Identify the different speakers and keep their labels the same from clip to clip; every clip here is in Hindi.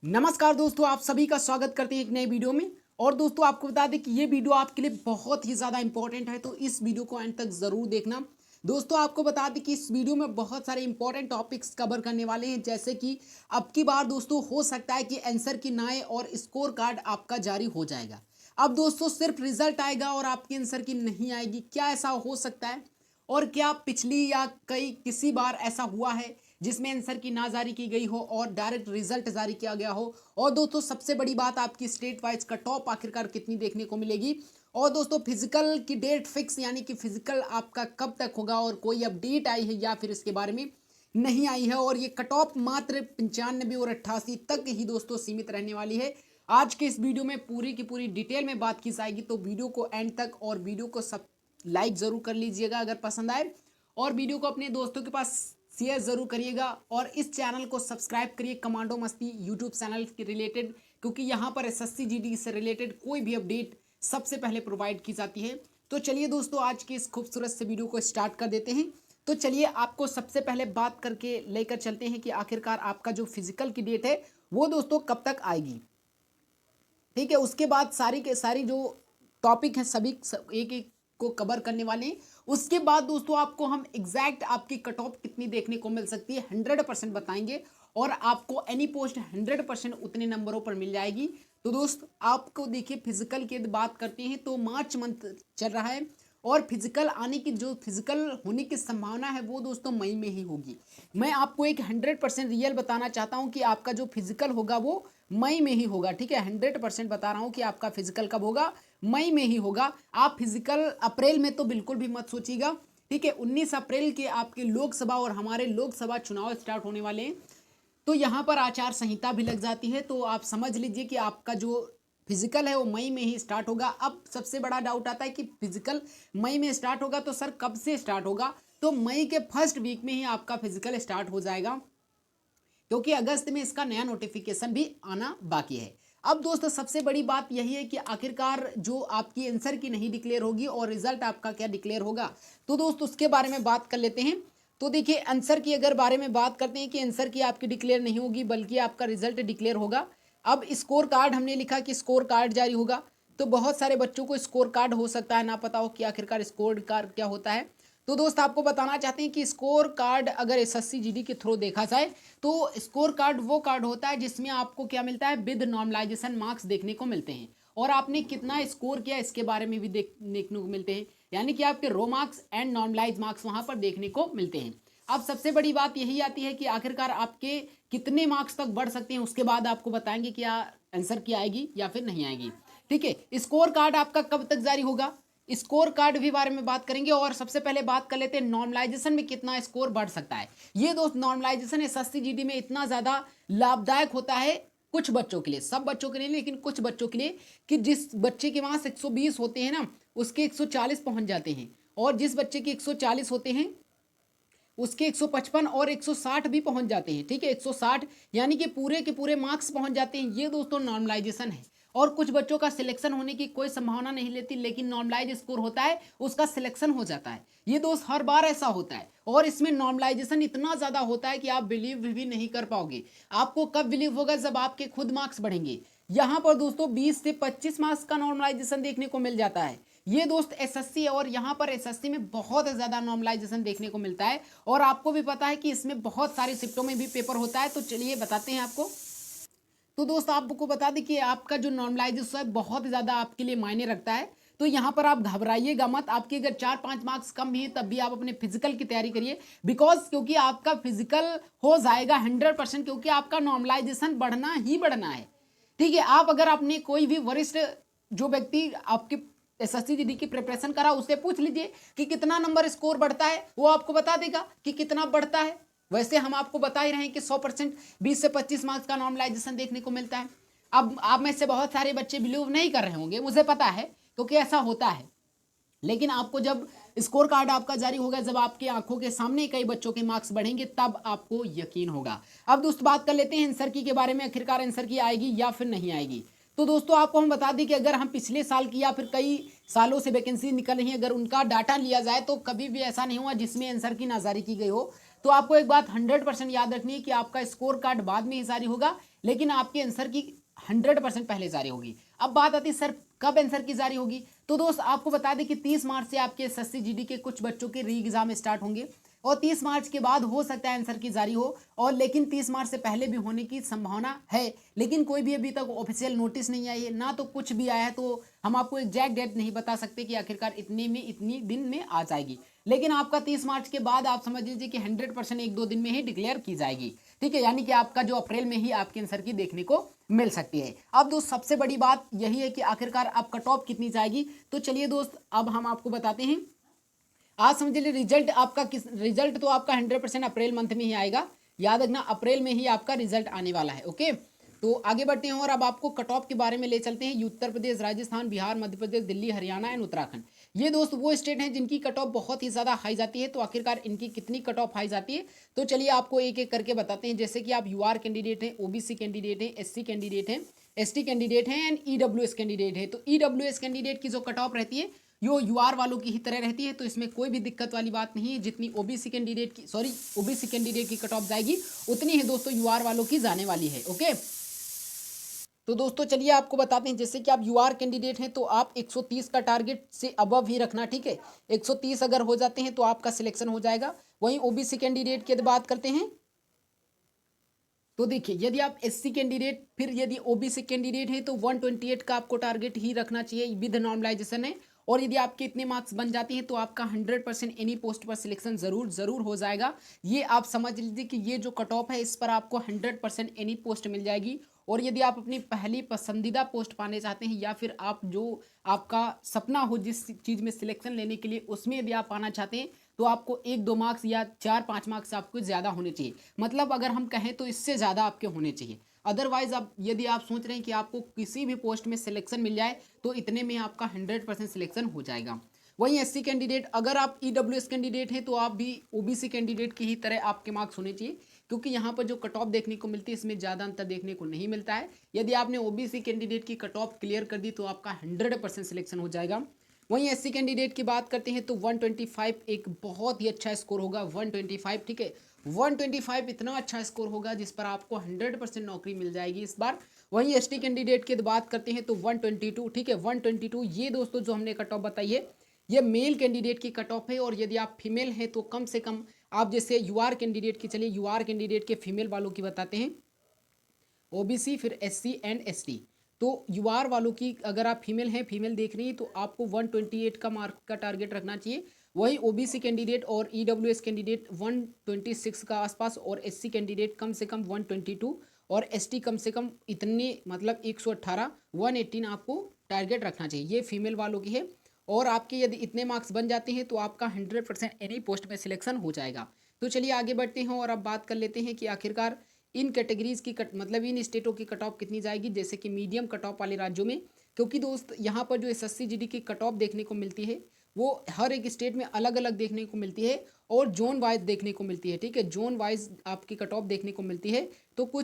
Speaker 1: नमस्कार दोस्तों, आप सभी का स्वागत करते हैं एक नए वीडियो में। और दोस्तों आपको बता दें कि ये वीडियो आपके लिए बहुत ही ज़्यादा इंपॉर्टेंट है, तो इस वीडियो को एंड तक ज़रूर देखना। दोस्तों आपको बता दें कि इस वीडियो में बहुत सारे इंपॉर्टेंट टॉपिक्स कवर करने वाले हैं, जैसे कि अब की बार दोस्तों हो सकता है कि आंसर की ना आए और स्कोर कार्ड आपका जारी हो जाएगा। अब दोस्तों सिर्फ रिजल्ट आएगा और आपकी आंसर की नहीं आएगी, क्या ऐसा हो सकता है? और क्या पिछली या कई किसी बार ऐसा हुआ है जिसमें आंसर की ना जारी की गई हो और डायरेक्ट रिजल्ट जारी किया गया हो? और दोस्तों सबसे बड़ी बात, आपकी स्टेट वाइज कट ऑफ आखिरकार कितनी देखने को मिलेगी? और दोस्तों फिजिकल की डेट फिक्स, यानी कि फिजिकल आपका कब तक होगा और कोई अपडेट आई है या फिर इसके बारे में नहीं आई है? और ये कट ऑफ मात्र 95 और 88 तक ही दोस्तों सीमित रहने वाली है। आज के इस वीडियो में पूरी की पूरी डिटेल में बात की जाएगी, तो वीडियो को एंड तक और वीडियो को सब लाइक ज़रूर कर लीजिएगा अगर पसंद आए, और वीडियो को अपने दोस्तों के पास शेयर ज़रूर करिएगा। और इस चैनल को सब्सक्राइब करिए कमांडो मस्ती यूट्यूब चैनल के रिलेटेड, क्योंकि यहाँ पर एसएससी जीडी से रिलेटेड कोई भी अपडेट सबसे पहले प्रोवाइड की जाती है। तो चलिए दोस्तों आज की इस खूबसूरत से वीडियो को स्टार्ट कर देते हैं। तो चलिए आपको सबसे पहले बात करके लेकर चलते हैं कि आखिरकार आपका जो फिजिकल की डेट है वो दोस्तों कब तक आएगी। ठीक है, उसके बाद सारी के सारी जो टॉपिक है सभी एक एक को कवर करने वाले हैं। उसके बाद दोस्तों आपको हम एग्जैक्ट आपकी कट ऑफ कितनी देखने को मिल सकती है 100% बताएंगे, और आपको एनी पोस्ट 100% उतने नंबरों पर मिल जाएगी। तो दोस्त आपको देखिए फिजिकल की बात करते हैं तो मार्च मंथ चल रहा है, और फिजिकल आने की जो फिजिकल होने की संभावना है वो दोस्तों मई में ही होगी। मैं आपको एक 100% रियल बताना चाहता हूं कि आपका जो फिजिकल होगा वो मई में ही होगा। ठीक है, 100% बता रहा हूं कि आपका फिजिकल कब होगा, मई में ही होगा। आप फिजिकल अप्रैल में तो बिल्कुल भी मत सोचिएगा। ठीक है, 19 अप्रैल के आपके लोकसभा और हमारे लोकसभा चुनाव स्टार्ट होने वाले हैं, तो यहाँ पर आचार संहिता भी लग जाती है। तो आप समझ लीजिए कि आपका जो फिजिकल है वो मई में ही स्टार्ट होगा। अब सबसे बड़ा डाउट आता है कि फिजिकल मई में स्टार्ट होगा तो सर कब से स्टार्ट होगा? तो मई के फर्स्ट वीक में ही आपका फिजिकल स्टार्ट हो जाएगा, क्योंकि अगस्त में इसका नया नोटिफिकेशन भी आना बाकी है। अब दोस्तों सबसे बड़ी बात यही है कि आखिरकार जो आपकी आंसर की नहीं डिक्लेयर होगी और रिजल्ट आपका क्या डिक्लेयर होगा, तो दोस्त उसके बारे में बात कर लेते हैं। तो देखिए आंसर की अगर बारे में बात करते हैं कि आंसर की आपकी डिक्लेयर नहीं होगी बल्कि आपका रिजल्ट डिक्लेयर होगा। अब स्कोर कार्ड हमने लिखा कि स्कोर कार्ड जारी होगा, तो बहुत सारे बच्चों को स्कोर कार्ड हो सकता है ना पता हो कि आखिरकार स्कोर कार्ड क्या होता है। तो दोस्त आपको बताना चाहते हैं कि स्कोर कार्ड अगर एसएससी जीडी के थ्रू देखा जाए तो स्कोर कार्ड वो कार्ड होता है जिसमें आपको क्या मिलता है, विद नॉर्मलाइजेशन मार्क्स देखने को मिलते हैं, और आपने कितना स्कोर किया इसके बारे में भी देखने को मिलते हैं, यानी कि आपके रो मार्क्स एंड नॉर्मलाइज मार्क्स वहां पर देखने को मिलते हैं। अब सबसे बड़ी बात यही आती है कि आखिरकार आपके कितने मार्क्स तक बढ़ सकते हैं, उसके बाद आपको बताएंगे कि आंसर की आएगी या फिर नहीं आएगी। ठीक है, स्कोर कार्ड आपका कब तक जारी होगा, स्कोर कार्ड भी बारे में बात करेंगे। और सबसे पहले बात कर लेते हैं नॉर्मलाइजेशन में कितना स्कोर बढ़ सकता है। ये दोस्त नॉर्मलाइजेशन एसएससी जीडी में इतना ज़्यादा लाभदायक होता है कुछ बच्चों के लिए, सब बच्चों के लिए नहीं, लेकिन कुछ बच्चों के लिए, कि जिस बच्चे के वहाँ 120 होते हैं ना उसके 140 पहुँच जाते हैं, और जिस बच्चे के 140 होते हैं उसके 155 और 160 भी पहुंच जाते हैं। ठीक है, 160 यानी कि पूरे के पूरे मार्क्स पहुंच जाते हैं। ये दोस्तों नॉर्मलाइजेशन है। और कुछ बच्चों का सिलेक्शन होने की कोई संभावना नहीं लेती, लेकिन नॉर्मलाइज स्कोर होता है उसका सिलेक्शन हो जाता है। ये दोस्त हर बार ऐसा होता है, और इसमें नॉर्मलाइजेशन इतना ज़्यादा होता है कि आप बिलीव भी नहीं कर पाओगे। आपको कब बिलीव होगा, जब आपके खुद मार्क्स बढ़ेंगे। यहाँ पर दोस्तों 20 से 25 मार्क्स का नॉर्मलाइजेशन देखने को मिल जाता है। ये दोस्त एसएससी है, और यहाँ पर एसएससी में बहुत ज़्यादा नॉर्मलाइजेशन देखने को मिलता है, और आपको भी पता है कि इसमें बहुत सारी शिफ्टों में भी पेपर होता है। तो चलिए बताते हैं आपको। तो दोस्त आपको बता दें कि आपका जो नॉर्मलाइजेशन है बहुत ज़्यादा आपके लिए मायने रखता है। तो यहाँ पर आप घबराइएगा मत, आपके अगर 4-5 मार्क्स कम भी है तब भी आप अपने फिजिकल की तैयारी करिए, बिकॉज क्योंकि आपका फिजिकल हो जाएगा 100%, क्योंकि आपका नॉर्मलाइजेशन बढ़ना ही बढ़ना है। ठीक है, आप अगर अपने कोई भी वरिष्ठ जो व्यक्ति आपके एसएससी जीडी की प्रिपरेशन करा उससे पूछ लीजिए कि कितना नंबर स्कोर बढ़ता है, वो आपको बता देगा कि कितना बढ़ता है। वैसे हम आपको बता ही रहे हैं कि 100% 20 से 25 मार्क्स का नॉर्मलाइजेशन देखने को मिलता है। अब आप में से बहुत सारे बच्चे बिलीव नहीं कर रहे होंगे, मुझे पता है, क्योंकि ऐसा होता है। लेकिन आपको जब स्कोर कार्ड आपका जारी होगा, जब आपकी आंखों के सामने कई बच्चों के मार्क्स बढ़ेंगे, तब आपको यकीन होगा। अब दोस्त बात कर लेते हैं आंसर की के बारे में, आखिरकार आंसर की आएगी या फिर नहीं आएगी। तो दोस्तों आपको हम बता दें कि अगर हम पिछले साल की या फिर कई सालों से वैकेंसी निकल रही है, अगर उनका डाटा लिया जाए तो कभी भी ऐसा नहीं हुआ जिसमें आंसर की ना जारी की गई हो। तो आपको एक बात 100% याद रखनी है कि आपका स्कोर कार्ड बाद में ही जारी होगा, लेकिन आपके आंसर की 100% पहले जारी होगी। अब बात आती है सर कब आंसर की जारी होगी। तो दोस्त आपको बता दें कि 30 मार्च से आपके एसएससी जीडी के कुछ बच्चों के री एग्जाम स्टार्ट होंगे और 30 मार्च के बाद हो सकता है आंसर की जारी हो, और लेकिन 30 मार्च से पहले भी होने की संभावना है। लेकिन कोई भी अभी तक ऑफिशियल नोटिस नहीं आई है ना, तो कुछ भी आया है, तो हम आपको एग्जैक्ट डेट नहीं बता सकते कि आखिरकार इतने में इतनी दिन में आ जाएगी। लेकिन आपका 30 मार्च के बाद आप समझ लीजिए कि 100% 1-2 दिन में ही डिक्लेयर की जाएगी, ठीक है। यानी कि आपका जो अप्रैल में ही आपके आंसर की देखने को मिल सकती है। अब दोस्त सबसे बड़ी बात यही है कि आखिरकार आप कट ऑफ कितनी जाएगी। तो चलिए दोस्त अब हम आपको बताते हैं। आज समझ लीजिए रिजल्ट आपका रिजल्ट तो आपका 100% अप्रैल मंथ में ही आएगा। याद रखना अप्रैल में ही आपका रिजल्ट आने वाला है। ओके, तो आगे बढ़ते हैं और अब आपको कट ऑफ के बारे में ले चलते हैं। उत्तर प्रदेश, राजस्थान, बिहार, मध्य प्रदेश, दिल्ली, हरियाणा एंड उत्तराखंड, ये दोस्त वो स्टेट हैं जिनकी कट ऑफ बहुत ही ज़्यादा हाई जाती है। तो आखिरकार इनकी कितनी कट ऑफ हाई जाती है, तो चलिए आपको एक एक करके बताते हैं। जैसे कि आप यूआर कैंडिडेट हैं, ओबीसी कैंडिडेट हैं, एससी कैंडिडेट हैं, एसटी कैंडिडेट हैं एंड ईडब्ल्यूएस कैंडिडेट है। तो ईडब्ल्यूएस कैंडिडेट की जो कट ऑफ रहती है यो यूआर वालों की ही तरह रहती है, तो इसमें कोई भी दिक्कत वाली बात नहीं है। जितनी ओबीसी कैंडिडेट की कट ऑफ जाएगी उतनी ही दोस्तों यूआर वालों की जाने वाली है। ओके, तो दोस्तों चलिए आपको बताते हैं। जैसे कि आप यूआर कैंडिडेट हैं तो आप 130 का टारगेट से अबव ही रखना, ठीक है। 130 अगर हो जाते हैं तो आपका सिलेक्शन हो जाएगा। वहीं ओबीसी कैंडिडेट की बात करते हैं तो देखिए, यदि आप एससी कैंडिडेट फिर यदि ओबीसी कैंडिडेट है तो 128 का आपको टारगेट ही रखना चाहिए विद नॉर्मलाइजेशन है। और यदि आपके इतने मार्क्स बन जाते हैं तो आपका 100% एनी पोस्ट पर सिलेक्शन जरूर हो जाएगा। ये आप समझ लीजिए कि ये जो कट ऑफ है इस पर आपको 100% एनी पोस्ट मिल जाएगी। और यदि आप अपनी पहली पसंदीदा पोस्ट पाने चाहते हैं या फिर आप जो आपका सपना हो जिस चीज़ में सिलेक्शन लेने के लिए उसमें यदि आप पाना चाहते हैं तो आपको 1-2 मार्क्स या 4-5 मार्क्स आपको ज़्यादा होने चाहिए। मतलब अगर हम कहें तो इससे ज़्यादा आपके होने चाहिए। अदरवाइज अब यदि आप सोच रहे हैं कि आपको किसी भी पोस्ट में सिलेक्शन मिल जाए तो इतने में आपका 100% सिलेक्शन हो जाएगा। वहीं एससी कैंडिडेट, अगर आप ईडब्ल्यूएस कैंडिडेट हैं तो आप भी ओबीसी कैंडिडेट की ही तरह आपके मार्क्स होने चाहिए, क्योंकि यहाँ पर जो कट ऑफ देखने को मिलती है इसमें ज़्यादा अंतर देखने को नहीं मिलता है। यदि आपने ओबीसी कैंडिडेट की कट ऑफ क्लियर कर दी तो आपका 100% सिलेक्शन हो जाएगा। वहीं एससी कैंडिडेट की बात करते हैं तो 125 एक बहुत ही अच्छा स्कोर होगा। 125, ठीक है, 125 इतना अच्छा स्कोर होगा जिस पर आपको 100% नौकरी मिल जाएगी इस बार। वहीं एसटी कैंडिडेट की बात करते हैं तो 122, ठीक है, 122 ये दोस्तों जो हमने कट ऑफ बताई है ये मेल कैंडिडेट की कट ऑफ है। और यदि आप फीमेल हैं तो कम से कम आप जैसे यूआर कैंडिडेट की, चलिए यूआर कैंडिडेट के फीमेल वालों की बताते हैं, ओबीसी फिर एससी एंड एसटी। तो यूआर वालों की अगर आप फीमेल हैं, फीमेल देख रही हैं तो आपको 128 का मार्क का टारगेट रखना चाहिए। वहीं ओबीसी कैंडिडेट और ईडब्ल्यूएस कैंडिडेट 126 का आसपास, और एससी कैंडिडेट कम से कम 122 और एसटी कम से कम इतने मतलब 118 118 आपको टारगेट रखना चाहिए। ये फीमेल वालों की है। और आपके यदि इतने मार्क्स बन जाते हैं तो आपका 100% एनी पोस्ट में सिलेक्शन हो जाएगा। तो चलिए आगे बढ़ते हैं और अब बात कर लेते हैं कि आखिरकार इन कैटेगरीज की मतलब इन स्टेटों की कट ऑफ कितनी जाएगी, जैसे कि मीडियम कट ऑफ वाले राज्यों में। क्योंकि दोस्त यहाँ पर जो एसएससी जीडी की कट ऑफ देखने को मिलती है वो हर एक स्टेट में अलग अलग देखने को मिलती है और जोन वाइज देखने को मिलती है, ठीक है। जोन वाइज आपकी कट ऑफ देखने को मिलती है। तो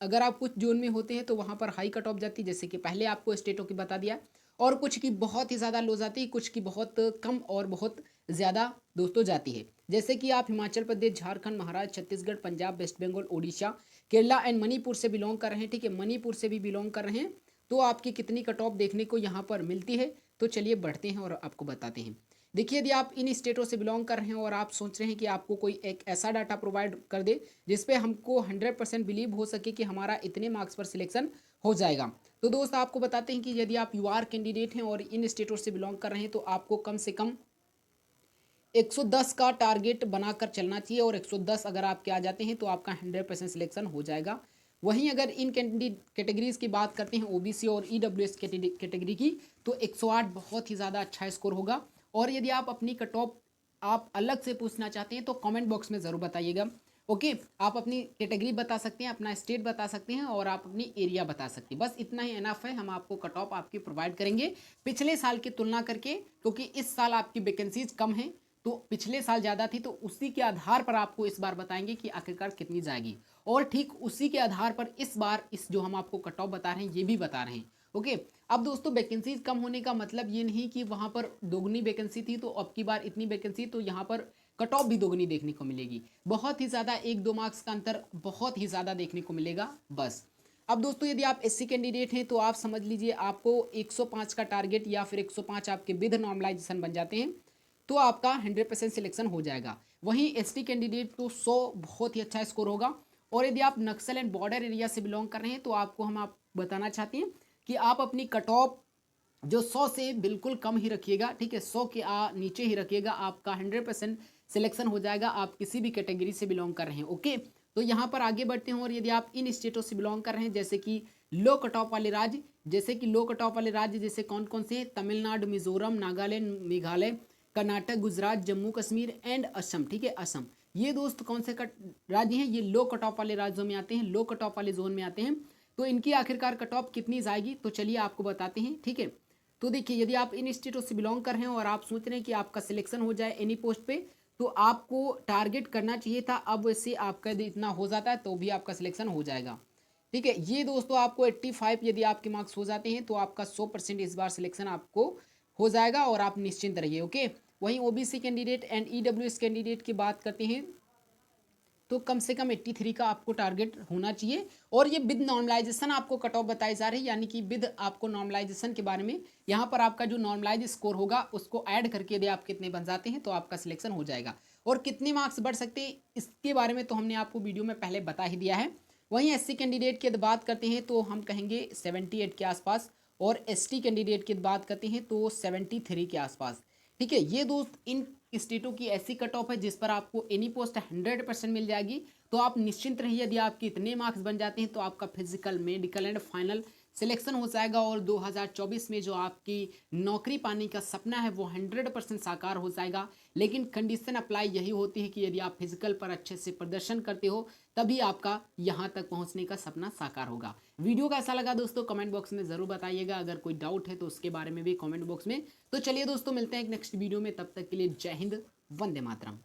Speaker 1: अगर आप कुछ जोन में होते हैं तो वहाँ पर हाई कट ऑफ जाती है, जैसे कि पहले आपको स्टेटों की बता दिया। और कुछ की बहुत ही ज़्यादा लो जाती है, कुछ की बहुत कम और बहुत ज़्यादा दोस्तों जाती है। जैसे कि आप हिमाचल प्रदेश, झारखंड, महाराष्ट्र, छत्तीसगढ़, पंजाब, वेस्ट बंगाल, उड़ीसा, केरला एंड मणिपुर से बिलोंग कर रहे हैं, ठीक है, मणिपुर से भी बिलोंग कर रहे हैं, तो आपकी कितनी कट ऑफ देखने को यहाँ पर मिलती है। तो चलिए बढ़ते हैं और आपको बताते हैं। देखिए, यदि आप इन स्टेटों से बिलोंग कर रहे हैं और आप सोच रहे हैं कि आपको कोई एक ऐसा डाटा प्रोवाइड कर दे जिसपे हमको 100% बिलीव हो सके कि हमारा इतने मार्क्स पर सिलेक्शन हो जाएगा, तो दोस्त आपको बताते हैं कि यदि आप यूआर कैंडिडेट हैं और इन स्टेटों से बिलोंग कर रहे हैं तो आपको कम से कम 110 का टारगेट बनाकर चलना चाहिए। और 110 अगर आपके आ जाते हैं तो आपका 100% सिलेक्शन हो जाएगा। वहीं अगर इन कैटेगरीज की बात करते हैं ओबीसी और ईडब्ल्यूएस कैटेगरी की, तो 108 बहुत ही ज़्यादा अच्छा स्कोर होगा। और यदि आप अपनी कट ऑफ आप अलग से पूछना चाहते हैं तो कमेंट बॉक्स में ज़रूर बताइएगा। ओके, आप अपनी कैटेगरी बता सकते हैं, अपना स्टेट बता सकते हैं और आप अपनी एरिया बता सकते हैं। बस इतना ही इनफ है। हम आपको कट ऑफ आपकी प्रोवाइड करेंगे पिछले साल की तुलना करके, क्योंकि इस साल आपकी वैकेंसीज कम हैं तो पिछले साल ज़्यादा थी, तो उसी के आधार पर आपको इस बार बताएंगे कि आखिरकार कितनी जाएगी। और ठीक उसी के आधार पर इस बार इस जो हम आपको कट ऑफ बता रहे हैं ये भी बता रहे हैं। ओके, अब दोस्तों वैकेंसीज कम होने का मतलब ये नहीं कि वहाँ पर दोगुनी वैकेंसी थी तो अब की बार इतनी वैकेंसी, तो यहाँ पर कट ऑफ भी दोगुनी देखने को मिलेगी। बहुत ही ज़्यादा 1-2 मार्क्स का अंतर बहुत ही ज़्यादा देखने को मिलेगा बस। अब दोस्तों यदि आप एससी कैंडिडेट हैं तो आप समझ लीजिए आपको 105 का टारगेट या फिर 105 आपके विद नॉर्मलाइजेशन बन जाते हैं तो आपका 100% सिलेक्शन हो जाएगा। वहीं एसटी कैंडिडेट तो 100 बहुत ही अच्छा स्कोर होगा। और यदि आप नक्सल एंड बॉर्डर एरिया से बिलोंग कर रहे हैं तो आपको हम आप बताना चाहते हैं कि आप अपनी कट ऑफ जो 100 से बिल्कुल कम ही रखिएगा, ठीक है, 100 के नीचे ही रखिएगा, आपका 100% सिलेक्शन हो जाएगा। आप किसी भी कैटेगरी से बिलोंग कर रहे हैं, ओके। तो यहाँ पर आगे बढ़ते हैं। और यदि आप इन स्टेटों से बिलोंग कर रहे हैं जैसे कि लो कट ऑफ वाले राज्य, जैसे कौन कौन से, तमिलनाडु, मिजोरम, नागालैंड, मेघालय, कर्नाटक, गुजरात, जम्मू कश्मीर एंड असम, ठीक है, असम। ये दोस्त कौन से राज्य हैं, ये लो कट ऑफ वाले राज्यों में आते हैं, लो कट ऑफ वाले जोन में आते हैं। तो इनकी आखिरकार कट ऑफ कितनी जाएगी तो चलिए आपको बताते हैं, ठीक है। तो देखिए यदि आप इन स्टेटों से बिलोंग कर रहे हैं और आप सोच रहे हैं कि आपका सिलेक्शन हो जाए एनी पोस्ट पे, तो आपको टारगेट करना चाहिए था। अब वैसे आपका यदि इतना हो जाता है तो भी आपका सिलेक्शन हो जाएगा, ठीक है। ये दोस्तों आपको 85 यदि आपके मार्क्स हो जाते हैं तो आपका 100% इस बार सिलेक्शन आपको हो जाएगा और आप निश्चिंत रहिए, ओके। वहीं OBC candidate and EWS candidate की बात करते हैं तो कम से कम 83 का आपको टारगेट होना चाहिए। और ये विद नॉर्मलाइजेशन आपको कट ऑफ बताई जा रही है, यानी कि विद आपको नॉर्मलाइजेशन के बारे में यहाँ पर आपका जो नॉर्मलाइज स्कोर होगा उसको ऐड करके यदि आप कितने बन जाते हैं तो आपका सिलेक्शन हो जाएगा। और कितने मार्क्स बढ़ सकते हैं इसके बारे में तो हमने आपको वीडियो में पहले बता ही दिया है। वहीं एससी कैंडिडेट की बात करते हैं तो हम कहेंगे 78 के आसपास, और एसटी कैंडिडेट की बात करते हैं तो 73 के आसपास, ठीक है। ये दोस्त इन स्टेटों की ऐसी कट ऑफ है जिस पर आपको एनी पोस्ट 100% मिल जाएगी। तो आप निश्चिंत रहिए, यदि आपके इतने मार्क्स बन जाते हैं तो आपका physical, medical and final selection हो जाएगा। और 2024 में जो आपकी नौकरी पाने का सपना है वो 100% साकार हो जाएगा। लेकिन कंडीशन अप्लाई यही होती है कि यदि आप फिजिकल पर अच्छे से प्रदर्शन करते हो तभी आपका यहाँ तक पहुँचने का सपना साकार होगा। वीडियो कैसा लगा दोस्तों कमेंट बॉक्स में ज़रूर बताइएगा। अगर कोई डाउट है तो उसके बारे में भी कमेंट बॉक्स में। तो चलिए दोस्तों मिलते हैं एक नेक्स्ट वीडियो में, तब तक के लिए जय हिंद, वंदे मातरम।